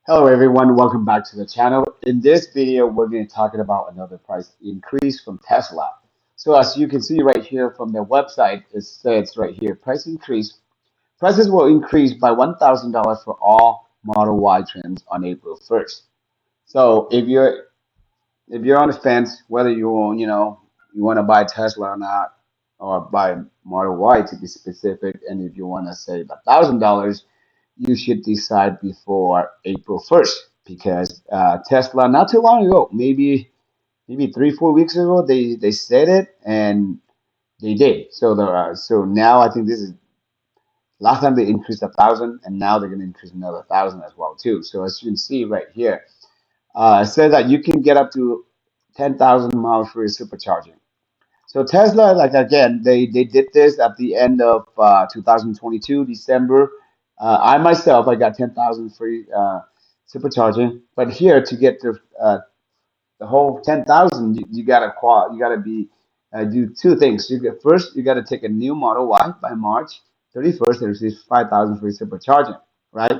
Hello everyone, welcome back to the channel. In this video, we're going to talk about another price increase from Tesla. So as you can see right here from their website, it says right here, price increase. Prices will increase by $1,000 for all Model Y trims on April 1st. So if you're on the fence whether you want, you want to buy Tesla or not, or buy Model Y to be specific, and if you want to save $1,000, you should decide before April 1st because Tesla not too long ago, maybe 3 4 weeks ago, they said it and they did. So now I think this is last time they increased 1,000, and now they're going to increase another 1,000 as well too. So as you can see right here, it says that you can get up to 10,000 miles free supercharging. So Tesla, like again, they did this at the end of 2022, December. I myself, I got 10,000 free supercharging, but here to get the whole 10,000, you gotta you gotta be do two things. First, you gotta take a new Model Y by March 31st and receive 5,000 free supercharging, right?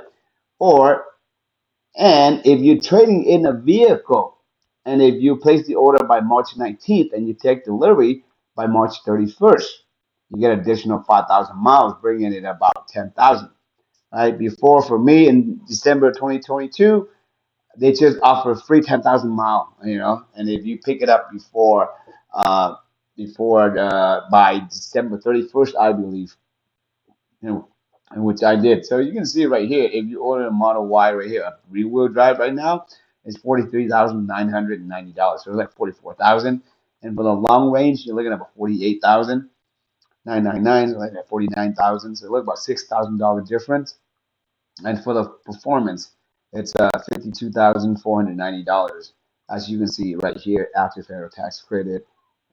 Or and if you're trading in a vehicle, and if you place the order by March 19th and you take delivery by March 31st, you get additional 5,000 miles, bringing it about 10,000. Right? Before, for me in December 2022, they just offer free 10,000 mile, and if you pick it up uh, before by December 31st, I believe, you know, which I did. So you can see right here, if you order a Model Y right here, a rear-wheel drive right now, it's $43,990. So it's like 44,000. And for the long range, you're looking at about 48,999. So like at 49,000. So look about $6,000 difference. And for the performance, it's $52,490. As you can see right here, after federal tax credit,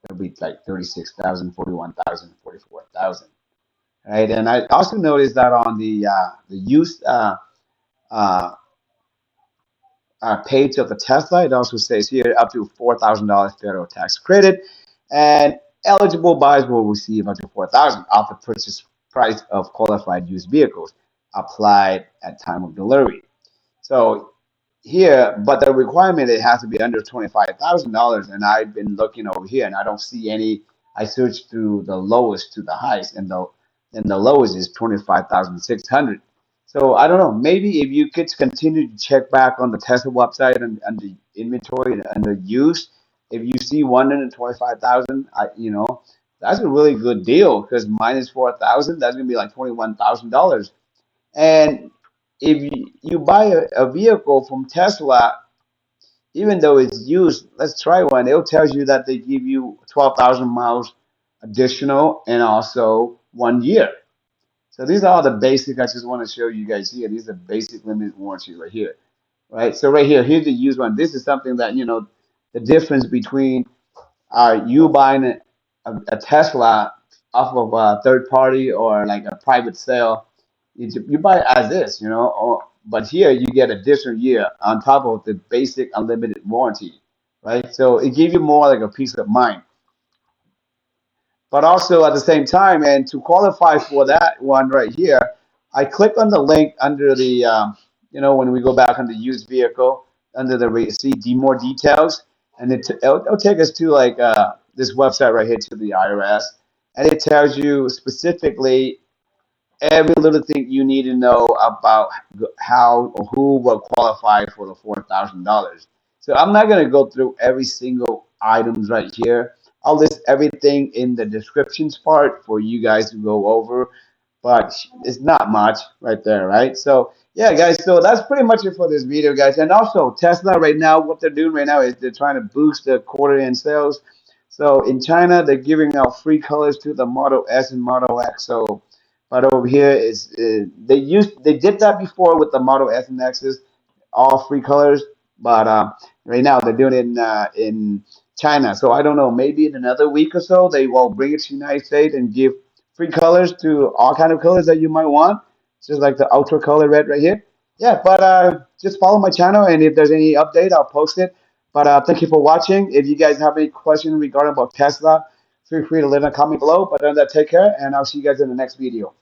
it'll be like 36,000, 41,000, 44,000. Right, and I also noticed that on the used uh, page of the Tesla, it also says here up to $4,000 federal tax credit, and eligible buyers will receive up to 4,000 off the purchase price of qualified used vehicles applied at time of delivery. So here, but the requirement, it has to be under $25,000, and I've been looking over here and I don't see any. I searched through the lowest to the highest, and the lowest is 25,600. So I don't know. Maybe if you could continue to check back on the Tesla website and the inventory and the use, if you see 125,000, that's a really good deal because minus 4,000, that's gonna be like $21,000. And if you buy a vehicle from Tesla, even though it's used, let's try one. It'll tell you that they give you 12,000 miles additional and also 1 year. So these are the basic. I just want to show you guys here. These are basic limited warranties right here, right? So right here, here's the used one. This is something that the difference between you buying a Tesla off of a third party or like a private sale. You buy it as is, but here you get a additional year on top of the basic unlimited warranty, right? So it gives you more like a peace of mind. But also at the same time, and to qualify for that one right here, I click on the link under the, when we go back on the used vehicle, under the see more details, and it'll take us to like this website right here to the IRS, and it tells you specifically every little thing you need to know about how or who will qualify for the $4,000. So I'm not going to go through every single items right here. I'll list everything in the descriptions part for you guys to go over, but it's not much right there, right? So yeah, guys, so that's pretty much it for this video, guys. And also Tesla right now, what they're doing right now is they're trying to boost the quarter end sales. So in China, they're giving out free colors to the Model S and Model X. So but over here is they did that before with the Model S and X's, all free colors. But right now they're doing it in China. So I don't know. Maybe in another week or so they will bring it to the United States and give free colors to all kind of colors that you might want, just like the ultra color red right here. Yeah, but just follow my channel, and if there's any update, I'll post it. But thank you for watching. If you guys have any questions regarding about Tesla, feel free to leave a comment below. But other than that, take care, and I'll see you guys in the next video.